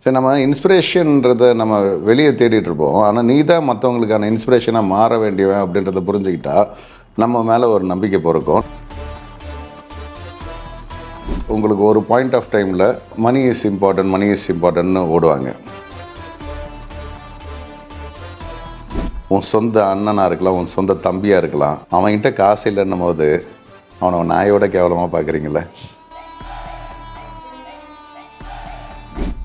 சரி, நம்ம இன்ஸ்பிரேஷன்றதை நம்ம வெளியே தேடிட்டு இருப்போம். ஆனால் நீ தான் மற்றவங்களுக்கான இன்ஸ்பிரேஷனாக மாற வேண்டியவன் அப்படின்றத புரிஞ்சுக்கிட்டா நம்ம மேலே ஒரு நம்பிக்கை பிறக்கும். உங்களுக்கு ஒரு பாயிண்ட் ஆஃப் டைமில் மணி இஸ் இம்பார்ட்டன்ட்னு ஓடுவாங்க. உன் சொந்த அண்ணனாக இருக்கலாம், உன் சொந்த தம்பியாக இருக்கலாம், அவன்கிட்ட காசு இல்லைன்னும் போது அவனை நாயோட கேவலமாக பார்க்குறீங்களே.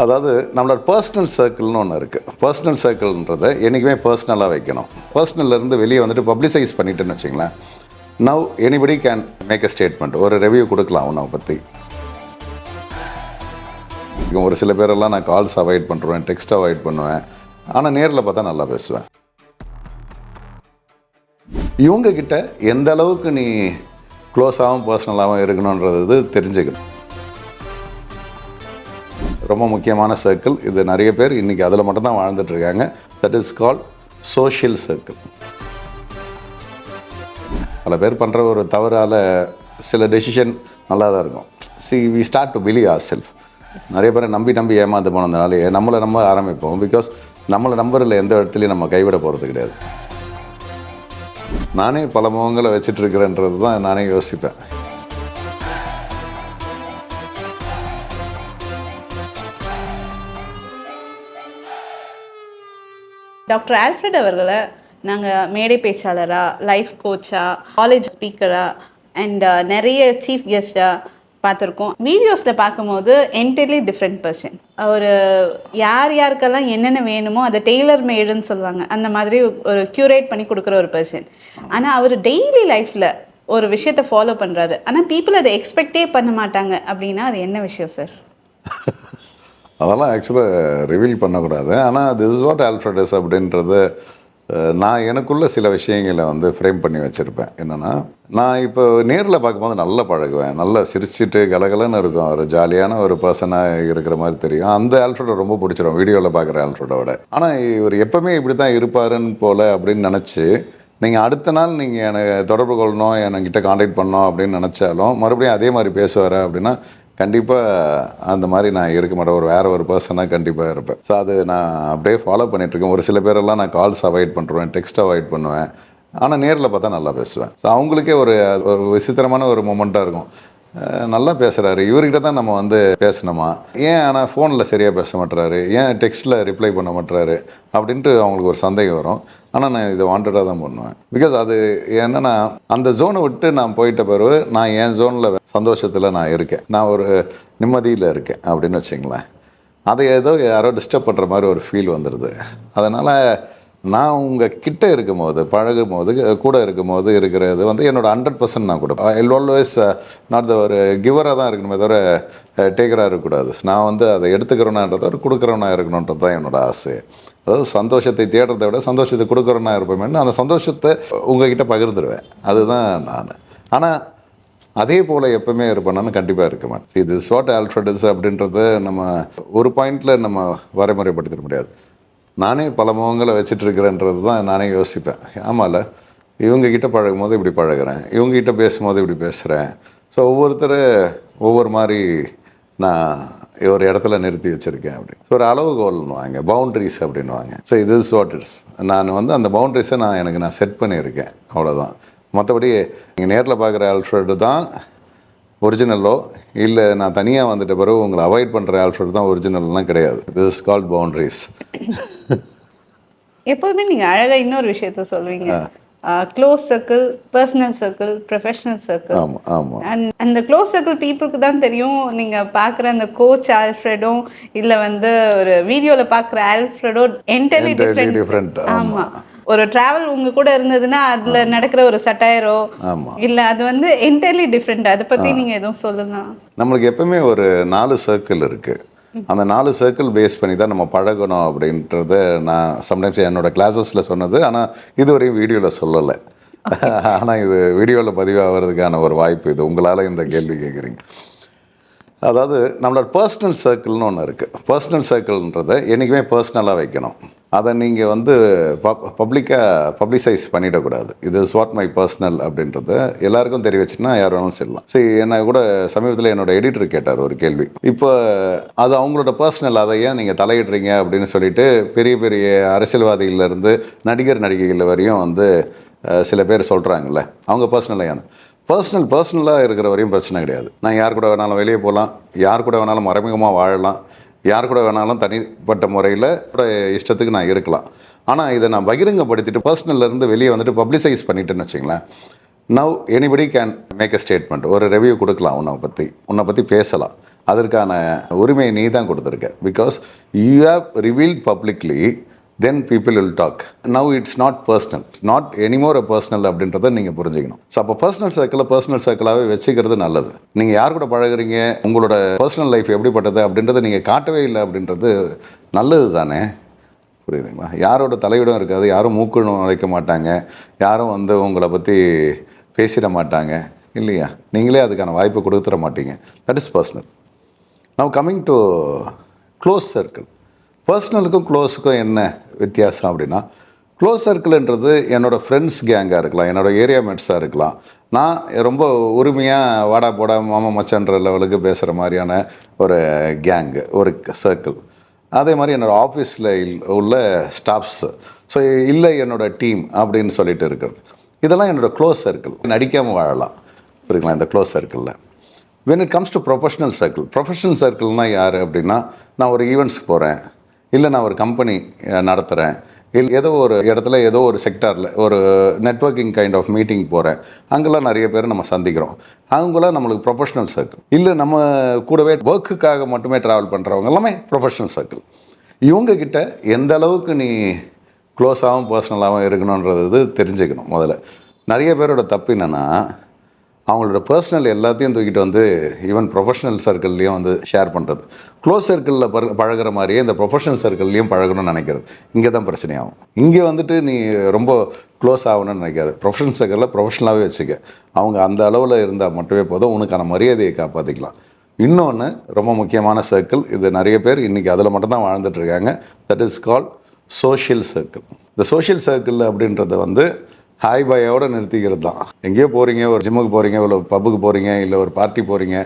அதாவது நம்மளோட பர்சனல் சர்க்கிள்னு ஒன்று இருக்குது. பர்சனல் சர்க்கிள்ன்றதை என்றைக்குமே பர்சனலாக வைக்கணும். பர்சனல்லேருந்து வெளியே வந்துட்டு பப்ளிசைஸ் பண்ணிட்டுன்னு வச்சிங்களேன், now anybody can make a statement, ஒரு ரிவ்யூ கொடுக்கலாம் உன்னை பற்றி. ஒரு சில பேரெல்லாம் நான் கால்ஸ் அவாய்ட் பண்ணுறேன், டெக்ஸ்ட் அவாய்ட் பண்ணுவேன், ஆனால் நேரில் பார்த்தா நல்லா பேசுவேன். இவங்கக்கிட்ட எந்த அளவுக்கு நீ க்ளோஸாகவும் பர்சனலாகவும் இருக்கணுன்றது தெரிஞ்சுக்கணும். ரொம்ப முக்கியமான சர்க்கிள் இது. நிறைய பேர் இன்றைக்கி அதில் மட்டும்தான் வாழ்ந்துட்டுருக்காங்க. That is called social circle. பல பேர் பண்ணுற ஒரு தவறால் சில டெசிஷன் நல்லா தான் இருக்கும். We start to believe our self. நிறைய பேரை நம்பி ஏமாந்து போனதுனாலே நம்மளை நம்ப ஆரம்பிப்போம். பிகாஸ் நம்மளை நம்பரில் எந்த இடத்துலையும் நம்ம கைவிட போகிறது கிடையாது. நானே பல முகங்களை வச்சிட்ருக்கிறேன்றது தான் நானே யோசிப்பேன். டாக்டர் ஆல்ஃப்ரெட் அவர்களை நாங்கள் மேடை பேச்சாளராக, லைஃப் கோச்சாக, காலேஜ் ஸ்பீக்கராக அண்ட் நிறைய சீஃப் கெஸ்ட்டாக பார்த்துருக்கோம். வீடியோஸில் பார்க்கும்போது என்டையர்லி டிஃப்ரெண்ட் பர்சன். அவர் யாருக்கெல்லாம் என்னென்ன வேணுமோ அதை டெய்லர் மேடுன்னு சொல்லுவாங்க, அந்த மாதிரி ஒரு க்யூரேட் பண்ணி கொடுக்குற ஒரு பர்சன். ஆனால் அவர் டெய்லி லைஃப்பில் ஒரு விஷயத்தை ஃபாலோ பண்ணுறாரு, ஆனால் பீப்புள் அதை எக்ஸ்பெக்டே பண்ண மாட்டாங்க. அப்படின்னா அது என்ன விஷயம் சார்? அதெல்லாம் ஆக்சுவலாக ரிவீல் பண்ணக்கூடாது. ஆனால் this is what Alfred is அப்படின்றத நான் எனக்குள்ள சில விஷயங்களை ஃப்ரேம் பண்ணி வச்சுருப்பேன். என்னென்னா, நான் இப்போ நேரில் பார்க்கும்போது நல்லா பழகுவேன், நல்லா சிரிச்சுட்டு கலகலன்னு இருக்கும், ஒரு ஜாலியான ஒரு பர்சனாக இருக்கிற மாதிரி தெரியும். அந்த ஆல்ஃப்ரெடை ரொம்ப பிடிச்சிடும் வீடியோவில் பார்க்குற ஆல்ஃப்ரெடோட. ஆனால் இவர் எப்போவுமே இப்படி தான் இருப்பாருன்னு போல் அப்படின்னு நினச்சி நீங்கள் அடுத்த நாள் நீங்கள் எனக்கு தொடர்பு கொள்ளணும், என்கிட்ட காண்டாக்ட் பண்ணணும் அப்படின்னு நினச்சாலும் மறுபடியும் அதே மாதிரி பேசுவார் அப்படின்னா கண்டிப்பாக அந்த மாதிரி நான் இருக்க மாட்டேன். வேறு ஒரு பர்சனாக கண்டிப்பாக இருப்பேன். ஸோ அது நான் அப்படியே ஃபாலோ பண்ணிகிட்ருக்கேன். ஒரு சில பேரெல்லாம் நான் கால்ஸ் அவாய்ட் பண்ணுறேன், டெக்ஸ்ட் அவாய்ட் பண்ணுவேன், ஆனால் நேரில் பார்த்தா நல்லா பேசுவேன். ஸோ அவங்களுக்கே ஒரு விசித்திரமான ஒரு மொமெண்ட்டாக இருக்கும். நல்லா பேசுகிறாரு, இவர்கிட்ட தான் நம்ம பேசணுமா, ஏன் ஆனால் ஃபோனில் சரியாக பேச மாட்டுறாரு, ஏன் டெக்ஸ்ட்டில் ரிப்ளை பண்ண மாட்டுறாரு அப்படின்ட்டு அவங்களுக்கு ஒரு சந்தேகம் வரும். ஆனால் நான் இதை வாண்டடாக தான் பண்ணுவேன். பிகாஸ் அது என்னென்னா, அந்த ஜோனை விட்டு நான் போயிட்ட பிறகு நான் என் ஜோனில் சந்தோஷத்தில் நான் இருக்கேன், நான் ஒரு நிம்மதியில் இருக்கேன் அப்படின்னு வச்சிங்களேன். அதை ஏதோ யாரோ டிஸ்டர்ப் பண்ணுற மாதிரி ஒரு ஃபீல் வந்துடுது. அதனால் நான் உங்கள் கிட்டே இருக்கும் போது, பழகும் போது, கூட இருக்கும் போது இருக்கிறது என்னோட 100% நான் கொடுப்பேன். ஐ ஆல்வேஸ் நாட் ஒரு கிவராக தான் இருக்கணுமே தவிர டேக்கராக இருக்கக்கூடாது. நான் அதை எடுத்துக்கிறோன்னான்றத விட கொடுக்குறவனா இருக்கணுன்றது தான் என்னோட ஆசை. அதாவது சந்தோஷத்தை தேடுறதை விட சந்தோஷத்தை கொடுக்குறோன்னா இருப்பேன். அந்த சந்தோஷத்தை உங்ககிட்ட பகிர்ந்துருவேன், அதுதான் நான். ஆனால் அதே போல் எப்போவுமே இருப்பேன்னு கண்டிப்பாக இருக்க மாட்டேன். இது வாட் ஆல்ஃப்ரெட் இஸ் அப்படின்றத நம்ம ஒரு பாயிண்டில் நம்ம வரைமுறைப்படுத்திட முடியாது. நானே பல முகங்களை வச்சிட்ருக்கிறேன்றது தான் நானே யோசிப்பேன். ஆமாம்ல, இவங்ககிட்ட பழகும் போது இப்படி பழகிறேன், இவங்ககிட்ட பேசும்போது இப்படி பேசுகிறேன். ஸோ ஒவ்வொருத்தர் ஒவ்வொரு மாதிரி நான் ஒரு இடத்துல நிறுத்தி வச்சுருக்கேன் அப்படி. ஸோ ஒரு அளவுகோல்னுவாங்க, பவுண்ட்ரிஸ் அப்படின்வாங்க. ஸோ இது இஸ் வாட் இட்ஸ். நான் அந்த பவுண்ட்ரிஸை நான் செட் பண்ணியிருக்கேன், அவ்வளோதான். மற்றபடி நீங்கள் நேரில் பார்க்குற ஆல்ஃப்ரெட் தான் ஒரிஜினலோ, இல்லை நான் தனியாக வந்துட்ட பிறகு உங்களை அவாய்ட் பண்ணுற ஆல்ஃப்ரெட் தான் ஒரிஜினல்லாம் கிடையாது. This is called boundaries. எப்போதுமே நீங்கள் அழகாக இன்னொரு விஷயத்த சொல்வீங்க, close circle, personal circle, professional circle. ஆமாம் ஆமாம். அந்த க்ளோஸ் சர்க்கிள் பீப்புளுக்கு தான் தெரியும் நீங்கள் பார்க்குற அந்த கோச் ஆல்ஃப்ரெடும் இல்லை ஒரு வீடியோவில் பார்க்குற ஆல்ஃப்ரெடோ என்டையர்லி டிஃப்ரெண்ட். ஆமாம். ஒரு டிராவல் உங்க கூட இருந்ததுன்னா அதுல நடக்கிற ஒரு சட்டையரோ இல்ல அது என்டையர்லி டிஃப்ரெண்ட். அதை பத்தி நீங்க எதுவும் சொல்லலாம்? நம்மளுக்கு எப்பவுமே ஒரு 4 சர்க்கிள் இருக்கு. அந்த 4 சர்க்கிள் பேஸ் பண்ணி தான் நம்ம பழகணும் அப்படின்றத நான் சம்டைம்ஸ் என்னோட கிளாஸஸில் சொன்னது. ஆனால் இதுவரையும் வீடியோவில் சொல்லலை. ஆனால் இது வீடியோவில் பதிவாகிறதுக்கான ஒரு வாய்ப்பு இது. உங்களால் இந்த கேள்வி கேட்குறீங்க. அதாவது நம்மளோட பர்சனல் சர்க்கிள்னு ஒன்று இருக்குது. பர்சனல் சர்க்கிள்ன்றதை என்றைக்குமே பர்சனலாக வைக்கணும். அதை நீங்கள் வந்து பப்ளிக்காக பப்ளிசைஸ் பண்ணிடக்கூடாது. இது இஸ் வாட் மை பர்சனல் அப்படின்றத எல்லாருக்கும் தெரிய வச்சுன்னா யார் வேணாலும் சொல்லலாம். சரி, என்ன கூட சமீபத்தில் என்னோட எடிட்டர் கேட்டார் ஒரு கேள்வி. இப்போ அது அவங்களோட பர்சனல், அதை ஏன் நீங்கள் தலையிடுறீங்க அப்படின்னு சொல்லிட்டு பெரிய பெரிய அரசியல்வாதிகள்லேருந்து நடிகர் நடிகைகள் வரையும் வந்து சில பேர் சொல்கிறாங்கல்ல, அவங்க பர்சனலாக இருக்கிற வரையும் பிரச்சனை கிடையாது. நான் யார் கூட வேணாலும் வெளியே போகலாம், யார் கூட வேணாலும் மறைமுகமாக வாழலாம், யார் கூட வேணாலும் தனிப்பட்ட முறையில் இஷ்டத்துக்கு நான் இருக்கலாம். ஆனால் இதை நான் பகிரங்கப்படுத்திட்டு பர்சனல்லேருந்து வெளியே வந்துட்டு பப்ளிசைஸ் பண்ணிட்டேன்னு வச்சிங்களேன், now anybody can make a statement, ஒரு ரிவ்யூ கொடுக்கலாம், உன்னை பற்றி பேசலாம். அதற்கான உரிமையை நீ தான் கொடுத்துருக்க. Because you have revealed publicly, then people will talk. Now it's not personal, not anymore a personal அப்படின்றத நீங்கள் புரிஞ்சுக்கணும். ஸோ அப்போ பர்சனல் சர்க்கிளாகவே வச்சுக்கிறது நல்லது. நீங்கள் யார் கூட பழகுறீங்க, உங்களோட பர்சனல் லைஃப் எப்படிப்பட்டது அப்படின்றத நீங்கள் காட்டவே இல்லை அப்படின்றது நல்லது தானே, புரியுதுங்களா? யாரோட தலையிடம் இருக்காது, யாரும் மூக்கு நுழைக்க மாட்டாங்க, யாரும் வந்து உங்களை பற்றி பேசிட மாட்டாங்க இல்லையா? நீங்களே அதுக்கான வாய்ப்பு கொடுத்துட மாட்டீங்க. That is personal. Now coming to close circle. பர்சனலுக்கும் க்ளோஸுக்கும் என்ன வித்தியாசம் அப்படின்னா, க்ளோஸ் சர்க்கிள்ன்றது என்னோடய ஃப்ரெண்ட்ஸ் கேங்காக இருக்கலாம், என்னோடய ஏரியா மேட்ஸாக இருக்கலாம். நான் ரொம்ப உரிமையாக வாடா போடா மாமா மச்சான்ற லெவலுக்கு பேசுகிற மாதிரியான ஒரு கேங்கு, ஒரு சர்க்கிள். அதே மாதிரி என்னோடய ஆஃபீஸில் உள்ள ஸ்டாஃப்ஸு, ஸோ இல்லை என்னோடய டீம் அப்படின்னு சொல்லிட்டு இருக்கிறது, இதெல்லாம் என்னோடய க்ளோஸ் சர்க்கிள். நடிக்காமல் வாழலாம், புரியுங்களா, இந்த க்ளோஸ் சர்க்கிளில். when it comes to professional சர்க்கிள்னால் யார் அப்படின்னா, நான் ஒரு ஈவெண்ட்ஸ்க்கு போகிறேன், இல்லை நான் ஒரு கம்பெனி நடத்துகிறேன், இல்லை ஏதோ ஒரு இடத்துல ஏதோ ஒரு செக்டாரில் ஒரு நெட்வொர்க்கிங் கைண்ட் ஆஃப் மீட்டிங் போகிறேன், அங்கெல்லாம் நிறைய பேர் நம்ம சந்திக்கிறோம். அவங்களாம் நம்மளுக்கு ப்ரொஃபஷனல் சர்க்கிள். இல்லை நம்ம கூடவே ஒர்க்குக்காக மட்டுமே ட்ராவல் பண்ணுறவங்க எல்லாமே ப்ரொஃபஷனல் சர்க்கிள். இவங்கக்கிட்ட எந்த அளவுக்கு நீ க்ளோஸாகவும் பர்சனலாகவும் இருக்கணுன்றது தெரிஞ்சுக்கணும். முதல்ல நிறைய பேரோட தப்பு என்னென்னா, அவங்களோட பர்சனல் எல்லாத்தையும் தூக்கிட்டு வந்து ஈவன் ப்ரொஃபஷனல் சர்க்கிள்லேயும் வந்து ஷேர் பண்ணுறது. க்ளோஸ் சர்க்கிளில் பழகிற மாதிரியே இந்த ப்ரொஃபஷனல் சர்க்கிள்லேயும் பழகணும்னு நினைக்கிறது. இங்கே தான் பிரச்சனையாகும். இங்கே வந்துட்டு நீ ரொம்ப க்ளோஸ் ஆகணும்னு நினைக்காது. ப்ரொஃபஷனல் சர்க்கிளில் ப்ரொஃபஷனலாகவே வச்சுக்க. அவங்க அந்த அளவில் இருந்தால் மட்டுமே போதும், உனக்கான மரியாதையை காப்பாற்றிக்கலாம். இன்னொன்று ரொம்ப முக்கியமான சர்க்கிள், இது நிறைய பேர் இன்றைக்கி அதில் மட்டும்தான் வாழ்ந்துட்டுருக்காங்க. That is called social circle. இந்த சோஷியல் சர்க்கிள் அப்படின்றத வந்து ஹாய் பாயோடு நிறுத்திக்கிறது தான். எங்கேயோ போகிறீங்க, ஒரு ஜிம்முக்கு போகிறீங்க, இல்லை ஒரு பப்புக்கு போகிறீங்க, இல்லை ஒரு பார்ட்டி போகிறீங்க,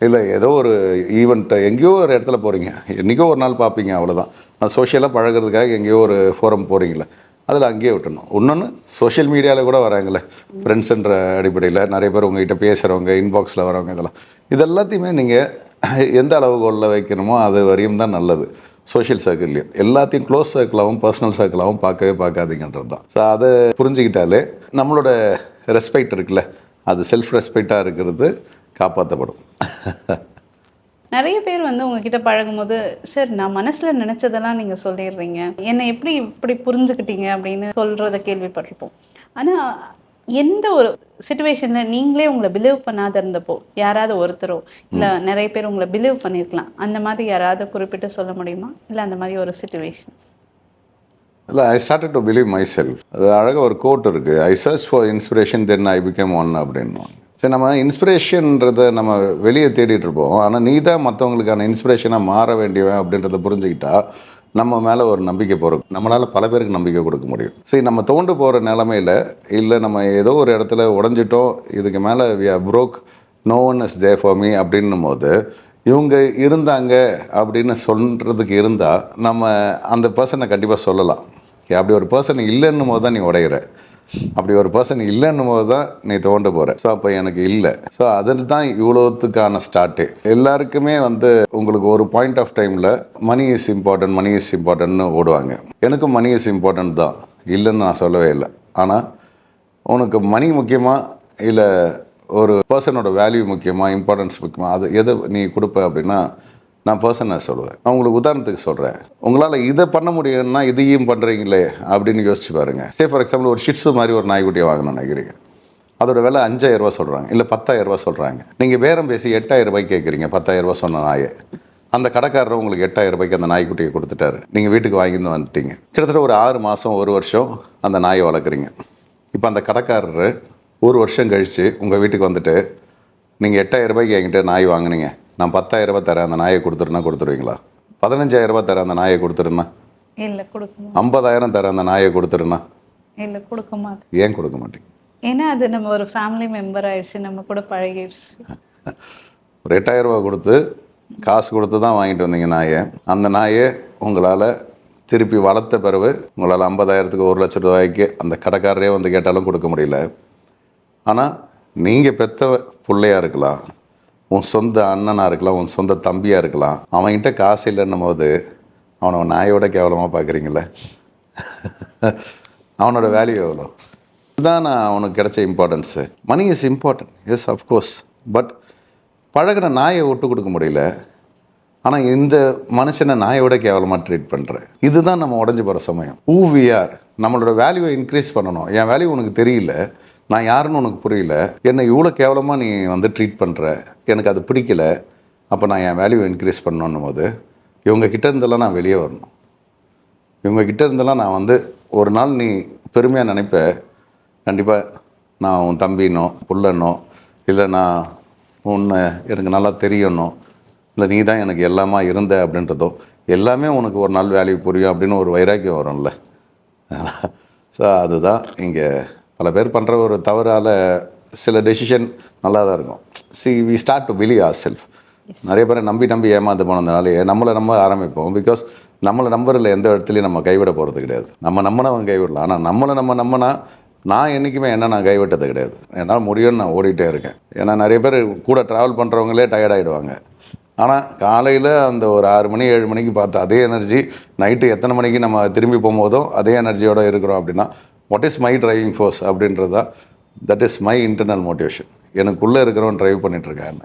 இல்லை ஏதோ ஒரு ஈவெண்ட்டு எங்கேயோ ஒரு இடத்துல போகிறீங்க, என்றைக்கோ ஒரு நாள் பார்ப்பீங்க, அவ்வளோதான். அது சோஷியலாக பழகிறதுக்காக எங்கேயோ ஒரு ஃபோரம் போகிறீங்களே, அதில் அங்கேயே விட்டுணும். இன்னொன்று, சோஷியல் மீடியாவில் கூட வராங்களே ஃப்ரெண்ட்ஸுன்ற அடிப்படையில் நிறைய பேர் உங்கள்கிட்ட பேசுகிறவங்க, இன்பாக்ஸில் வரவங்க, இதெல்லாத்தையுமே நீங்கள் எந்த அளவுகோலில் வைக்கணுமோ அது வரையும் தான் நல்லது. சோஷியல் சர்க்கிள்லையும் எல்லாத்தையும் க்ளோஸ் சர்க்கிளாகவும் பர்சனல் சர்க்கிளாகவும் பார்க்காதீங்கன்றது தான். ஸோ அதை புரிஞ்சுக்கிட்டாலே நம்மளோட ரெஸ்பெக்ட் இருக்குல்ல, அது செல்ஃப் ரெஸ்பெக்டாக இருக்கிறது காப்பாற்றப்படும். நிறைய பேர் வந்து உங்ககிட்ட பழகும்போது, சார் நான் மனசில் நினச்சதெல்லாம் நீங்கள் சொல்லிடுறீங்க, என்னை இப்படி புரிஞ்சுக்கிட்டீங்க அப்படின்னு சொல்கிறத கேள்விப்பட்டிருப்போம். ஆனால் எந்த ஒரு சிச்சுவேஷனில் நீங்களே உங்களை பிலீவ் பண்ணாத இருந்தப்போ, யாராவது ஒருத்தரோ இல்லை நிறைய பேர் உங்களை பிலீவ் பண்ணியிருக்கலாம், அந்த மாதிரி யாராவது குறிப்பிட்டு சொல்ல முடியுமா? இல்லை அந்த மாதிரி ஒரு சிச்சுவேஷன்ஸ்? இல்லை, I started to believe myself. அது அழகாக ஒரு கோட் இருக்குது, I search for inspiration then I became one அப்படின்னு. சரி, நம்ம இன்ஸ்பிரேஷன்றதை நம்ம வெளியே தேடிட்டு இருப்போம். ஆனால் நீ தான் மற்றவங்களுக்கான இன்ஸ்பிரேஷனாக மாற வேண்டியவன் அப்படின்றத புரிஞ்சுக்கிட்டா நம்ம மேலே ஒரு நம்பிக்கை போகிறோம். நம்மளால் பல பேருக்கு நம்பிக்கை கொடுக்க முடியும். சரி, நம்ம தோண்டு போகிற நிலமையில் இல்லை நம்ம ஏதோ ஒரு இடத்துல உடஞ்சிட்டோம், இதுக்கு மேலே we are broke, no one is there for me அப்படின்னும் போது, இவங்க இருந்தாங்க அப்படின்னு சொல்கிறதுக்கு இருந்தால் நம்ம அந்த பர்சனை கண்டிப்பாக சொல்லலாம். அப்படி ஒரு பர்சன் இல்லைன்னும் போது தான் நீ உடையிற, அப்படி ஒரு பர்சன் இல்லைன்னும் போது தான் நீ தோண்டு போகிற. ஸோ அப்போ எனக்கு இல்லை. ஸோ அதில் தான் இவ்வளோத்துக்கான ஸ்டார்ட்டு. எல்லாருக்குமே வந்து உங்களுக்கு ஒரு பாயிண்ட் ஆஃப் டைமில் மணி இஸ் இம்பார்ட்டன்ட்னு ஓடுவாங்க. எனக்கும் மணி இஸ் இம்பார்ட்டன்ட் தான், இல்லைன்னு நான் சொல்லவே இல்லை. ஆனால் உனக்கு மணி முக்கியமாக இல்லை ஒரு பர்சனோட வேல்யூ முக்கியமாக, இம்பார்ட்டன்ஸ் முக்கியமாக, அது எதை நீ கொடுப்ப அப்படின்னா நான் பர்சனை சொல்லுவேன். நான் உங்களுக்கு உதாரணத்துக்கு சொல்கிறேன், உங்களால் இதை பண்ண முடியும்னா இதையும் பண்ணுறீங்களே அப்படின்னு யோசிச்சு பாருங்கள். சே ஃபார் எக்ஸாம்பிள், ஒரு ஷிட்ஸு மாதிரி ஒரு நாய்க்குட்டியை வாங்கணும்னு நினைக்கிறீங்க, அதோட விலை 5000 ரூபா சொல்கிறாங்க, இல்லை 10000 ரூபா சொல்கிறாங்க. நீங்கள் பேரம் பேசி 8000 ரூபாய்க்கு கேட்குறீங்க. 10000 ரூபா சொன்ன நாயை அந்த கடைக்காரர் உங்களுக்கு 8000 ரூபாய்க்கு அந்த நாய்க்குட்டியை கொடுத்துட்டாரு. நீங்கள் வீட்டுக்கு வாங்கிட்டு வந்துட்டீங்க. கிட்டத்தட்ட ஒரு 6 மாதம் 1 வருஷம் அந்த நாயை வளர்க்குறீங்க. இப்போ அந்த கடைக்காரர் 1 வருஷம் கழித்து உங்கள் வீட்டுக்கு வந்துட்டு, நீங்கள் 8000 ரூபாய்க்கு என்கிட்ட நாய் வாங்கினீங்க, நான் 10000 ரூபா தரேன், அந்த நாயை கொடுத்துருன்னா கொடுத்துருவீங்களா? 15000 ரூபா தரேன், அந்த நாயை கொடுத்துருன்னா இல்லை கொடுக்க மாட்டேன். 50,000 தர அந்த நாயை கொடுத்துருண்ணா இல்லை கொடுக்க மாட்டேன். ஏன் கொடுக்க மாட்டீங்க? ஏன்னா அது நம்ம ஒரு ஃபேமிலி மெம்பர் ஆயிடுச்சு, நம்ம கூட பழகிடுச்சு. ஒரு 8,000 ரூபா கொடுத்து காசு கொடுத்து தான் வாங்கிட்டு வந்தீங்க நாயை. அந்த நாயை உங்களால் திருப்பி வளர்த்த பிறகு உங்களால் 50,000க்கு 1,00,000 ரூபாய்க்கு அந்த கடைக்காரரே வந்து கேட்டாலும் கொடுக்க முடியல. ஆனால் நீங்கள் பெத்த பிள்ளையாக இருக்கலாம், உன் சொந்த அண்ணனாக இருக்கலாம், உன் சொந்த தம்பியாக இருக்கலாம், அவன்கிட்ட காசு இல்லைன்னும் போது அவனை நாயோட கேவலமாக பார்க்குறீங்களே. அவனோட வேல்யூ எவ்வளோ? இதுதான் நான் அவனுக்கு கிடைச்ச importance. Money is important, yes of course. But பழகின நாயை விட்டு கொடுக்க முடியல. ஆனால் இந்த மனுஷனை நாயோட கேவலமாக ட்ரீட் பண்ணுறேன். இதுதான் நம்ம உடஞ்சி போகிற சமயம். ஹூ வி ஆர், நம்மளோட வேல்யூவை இன்க்ரீஸ் பண்ணணும். என் வேல்யூ உனக்கு தெரியல, நான் யாருன்னு உனக்கு புரியல, என்னை இவ்வளோ கேவலமாக நீ வந்து ட்ரீட் பண்ணுற, எனக்கு அது பிடிக்கல. அப்போ நான் என் வேல்யூவை இன்க்ரீஸ் பண்ணணும் போது இவங்ககிட்ட இருந்தெல்லாம் நான் வெளியே வரணும். இவங்ககிட்ட இருந்தெல்லாம் நான் வந்து ஒரு நாள் நீ பெருமையாக நினைப்ப, கண்டிப்பாக நான் உன் தம்பினோ புள்ளனோ, இல்லை நான் உன்னை எனக்கு நல்லா தெரியணும், இல்லை நீ தான் எனக்கு எல்லாமா இருந்த அப்படின்றதோ எல்லாமே உனக்கு ஒரு நாள் வேல்யூ புரியும் அப்படின்னு ஒரு வைராக்கியம் வரும்ல. ஸோ அதுதான் இங்கே பல பேர் பண்ணுற ஒரு தவறால் சில டெசிஷன் நல்லா தான் இருக்கும். We start to believe our self. நிறைய பேரை நம்பி ஏமாந்து போனதுனாலே நம்மளை நம்ப ஆரம்பிப்போம். பிகாஸ் நம்மளை நம்பரில் எந்த இடத்துலையும் நம்ம கைவிட போகிறது கிடையாது. நம்ம நம்பினவங்க கைவிடலாம், ஆனால் நம்மளை நம்பினா நான் என்றைக்குமே நான் கைவிட்டது கிடையாது. என்னால் முடியும்னு நான் ஓடிட்டே இருக்கேன். ஏன்னா நிறைய பேர் கூட ட்ராவல் பண்ணுறவங்களே டயர்டாகிடுவாங்க. ஆனால் காலையில் அந்த ஒரு 6 மணி 7 மணிக்கு பார்த்த அதே எனர்ஜி நைட்டு எத்தனை மணிக்கு நம்ம திரும்பி போகும்போதும் அதே எனர்ஜியோடு இருக்கிறோம் அப்படின்னா what is my driving force அப்படின்றது தான், that is my internal motivation. எனக்குள்ளே இருக்கிறவன் ட்ரைவ் பண்ணிகிட்ருக்கேன்.